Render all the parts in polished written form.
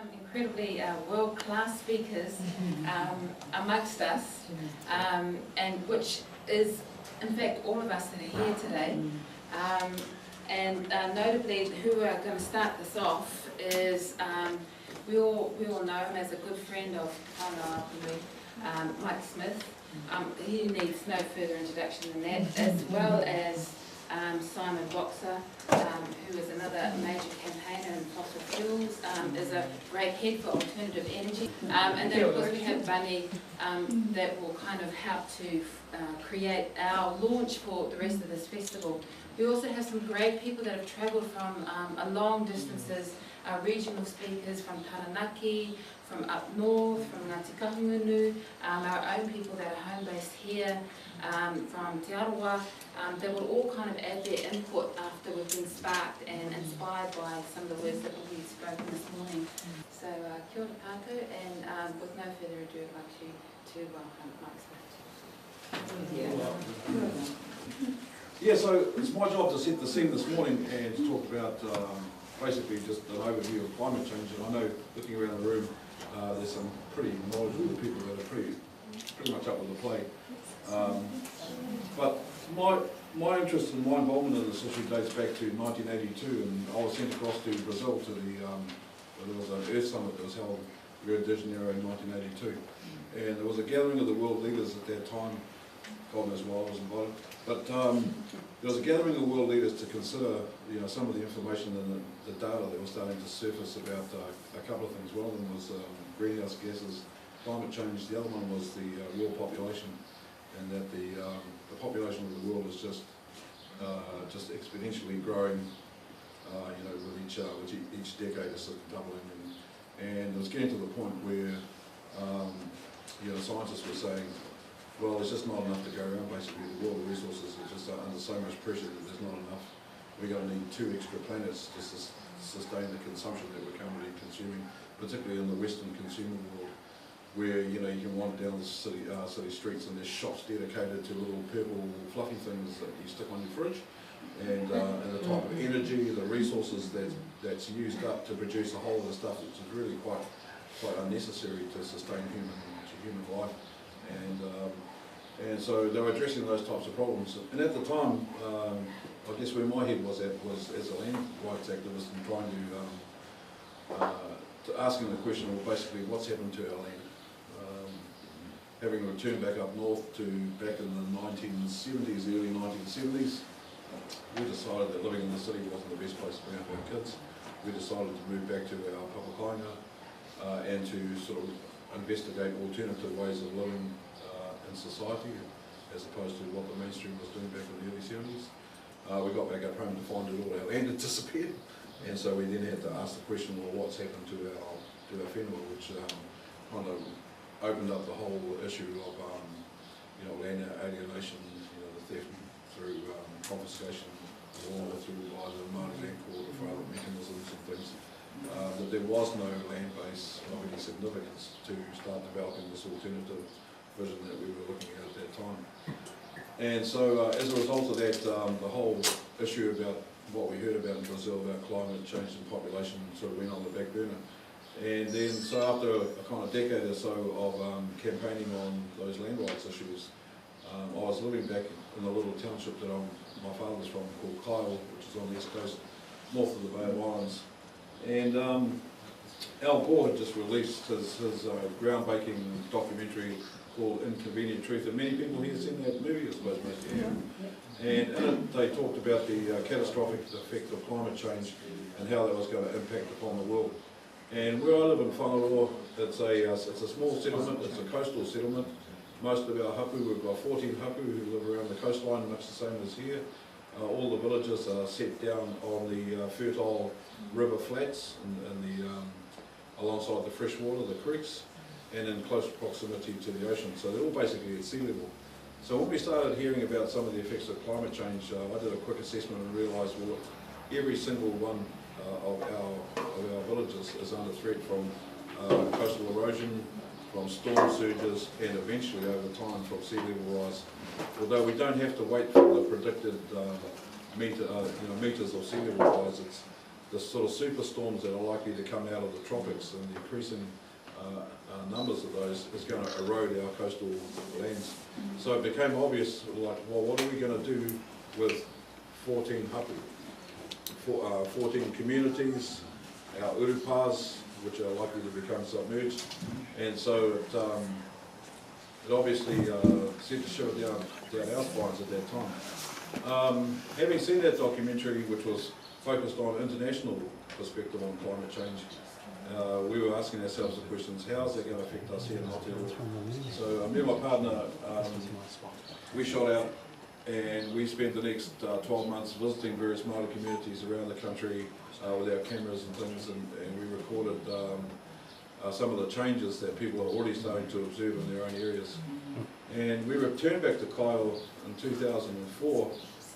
some incredibly world-class speakers amongst us, and which is, in fact, all of us that are here today. And notably, who are going to start this off is, we all know him as a good friend of Mike Smith. He needs no further introduction than that, as well as Simon Boxer, who is another major campaigner in fossil fuels, is a great head for alternative energy. And then of course we have Bunny, that will kind of help to create our launch for the rest of this festival. We also have some great people that have travelled from long distances, regional speakers from Taranaki, from up north, from Ngāti Kahungunu, our own people that are home-based here, from Te Arawa, that will all kind of add their input after we've been sparked and inspired by some of the words that will be spoken this morning. So kia ora tātou, and with no further ado, I'd like to welcome Mike Smith. Yeah, so it's my job to set the scene this morning and to talk about basically just an overview of climate change. And I know, looking around the room, there's some pretty knowledgeable people that are pretty much up with the plate. But my interest and my involvement in this issue dates back to 1982, and I was sent across to Brazil to there was an Earth Summit that was held in Rio de Janeiro in 1982. And there was a gathering of the world leaders at that time. God knows why I was invited. But there was a gathering of world leaders to consider, some of the information and the data that was starting to surface about a couple of things. One of them was greenhouse gases, climate change. The other one was the world population, and that the population of the world is just exponentially growing. With each decade it's doubling, and it was getting to the point where scientists were saying, well, there's just not enough to go around. Basically, the world resources are just under so much pressure that there's not enough. We're going to need 2 extra planets to sustain the consumption that we're currently consuming, particularly in the Western consumer world, where you can wander down the city streets and there's shops dedicated to little purple fluffy things that you stick on your fridge, and the type of energy, the resources that's used up to produce a whole lot of stuff, which is really quite unnecessary to sustain human life. And so they were addressing those types of problems. And at the time, I guess where my head was at was as a land rights activist and trying to asking the question, well, basically, what's happened to our land? Having returned back up north to back in the 1970s, early 1970s, we decided that living in the city wasn't the best place to bring up our kids. We decided to move back to our papakainga and to sort of investigate alternative ways of living in society, as opposed to what the mainstream was doing back in the early 70s. We got back up home to find that all our land had disappeared, and so we then had to ask the question, well, what's happened to our whenua, which kind of opened up the whole issue of land alienation, the theft through confiscation, or through either Māori Land Court or for other mechanisms and things. That there was no land base of any significance to start developing this alternative vision that we were looking at that time. And so as a result of that, the whole issue about what we heard about in Brazil about climate change and population sort of went on the back burner. And then, so after a kind of decade or so of campaigning on those land rights issues, I was living back in a little township that my father's from, called Kyle, which is on the east coast, north of the Bay of Islands. And Al Gore had just released his groundbreaking documentary called Inconvenient Truth, and many people here have seen that movie, I suppose most of you have. And in it they talked about the catastrophic effect of climate change and how that was going to impact upon the world. And where I live in Whangaroa, it's a small settlement, it's a coastal settlement. Most of our hapu, we've got 14 hapu who live around the coastline, much the same as here. All the villages are set down on the fertile river flats and alongside the fresh water, the creeks, and in close proximity to the ocean. So they're all basically at sea level. So when we started hearing about some of the effects of climate change, I did a quick assessment and realised, well, every single one of our villages is under threat from coastal erosion, from storm surges, and eventually over time from sea level rise. Although we don't have to wait for the predicted meters of sea level rise, the sort of superstorms that are likely to come out of the tropics and the increasing numbers of those is going to erode our coastal lands. So it became obvious, like, well, what are we going to do with 14 communities, our urupas, which are likely to become submerged, and so it obviously seemed to shove it down our spines at that time. Having seen that documentary, which was focused on international perspective on climate change, we were asking ourselves the questions, how is that going to affect us here in Aotearoa? So me and my partner, we shot out and we spent the next 12 months visiting various Māori communities around the country with our cameras and things, and we recorded some of the changes that people are already starting to observe in their own areas. And we returned back to Kyle in 2004,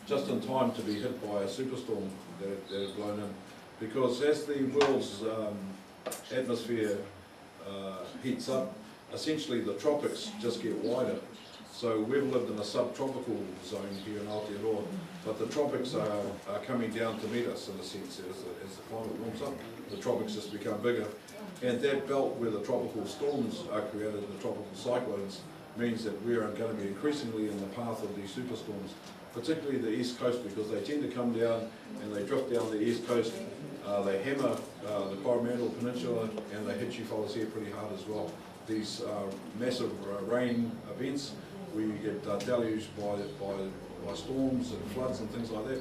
just in time to be hit by a superstorm that had blown in. Because as the world's atmosphere heats up, essentially the tropics just get wider. So we've lived in a subtropical zone here in Aotearoa, but the tropics are coming down to meet us in a sense. As the climate warms up, the tropics just become bigger. And that belt where the tropical storms are created, the tropical cyclones, means that we are going to be increasingly in the path of these superstorms, particularly the east coast, because they tend to come down and they drift down the east coast. They hammer the Coromandel Peninsula and they hit you fellas here pretty hard as well. These massive rain events where you get deluged by storms and floods and things like that.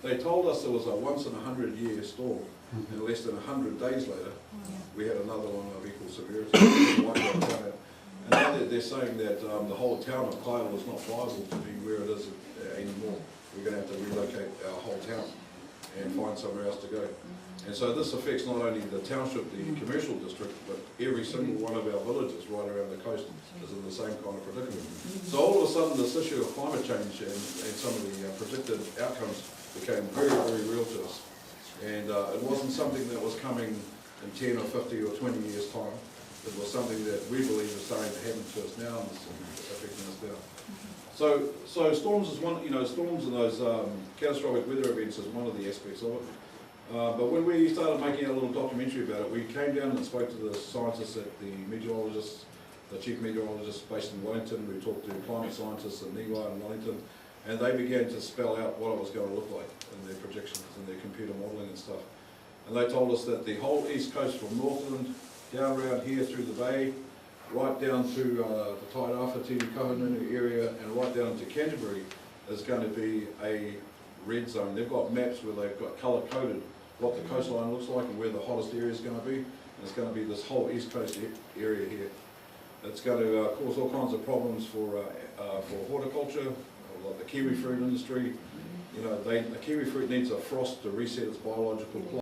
They told us it was a once in 100-year storm, and less than 100 days later we had another one of equal severity. And now they're saying that the whole town of Kyle is not viable to be where it is anymore. We're going to have to relocate our whole town and find somewhere else to go. And so this affects not only the township, the commercial district, but every single one of our villages right around the coast is in the same kind of predicament. So all of a sudden this issue of climate change and some of the predicted outcomes became very, very real to us. And it wasn't something that was coming in 10 or 50 or 20 years' time. It was something that we believe is starting to happen to us now and is affecting us now. So storms is one, storms and those catastrophic weather events is one of the aspects of it. But when we started making a little documentary about it, we came down and spoke to the scientists, the meteorologists, the chief meteorologist based in Wellington. We talked to climate scientists at Niwa and Wellington, and they began to spell out what it was going to look like in their projections and their computer modelling and stuff. And they told us that the whole east coast from Northland down around here through the bay, right down to the Tairāwhiti, Kahungunu area, and right down to Canterbury is going to be a red zone. They've got maps where they've got colour-coded what the coastline looks like and where the hottest area is going to be. And it's going to be this whole east coast area here. It's going to cause all kinds of problems for horticulture, like the kiwi fruit industry. The kiwi fruit needs a frost to reset its biological clock.